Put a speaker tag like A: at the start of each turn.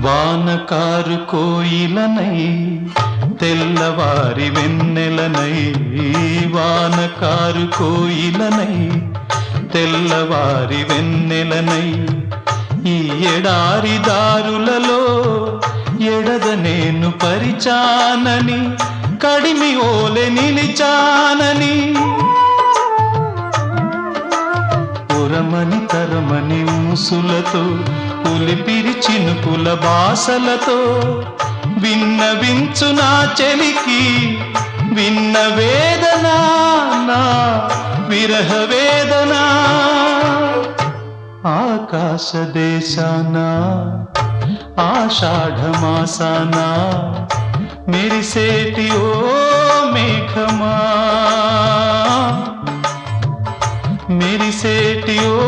A: వానకారు కోయిలనై తెల్లవారి వెన్నెలనై, వానకారు కోయిలనై తెల్లవారి వెన్నెలనై, ఈ ఎడారి దారులలో ఎడద నేను పరిచానని, కడిమి ఓలె నిలిచానని, ఉరమని తరమని ఊసులతో ఉలిపిరి చినుకుల బాసలతో విన్నవించు నా చెలికి విన్న వేదన, నా విరహ వేదన. ఆకాశ దేశాన ఆషాఢమాసాన మెరిసేటి ఓ మేఘమా, మెరిసేటి ఓ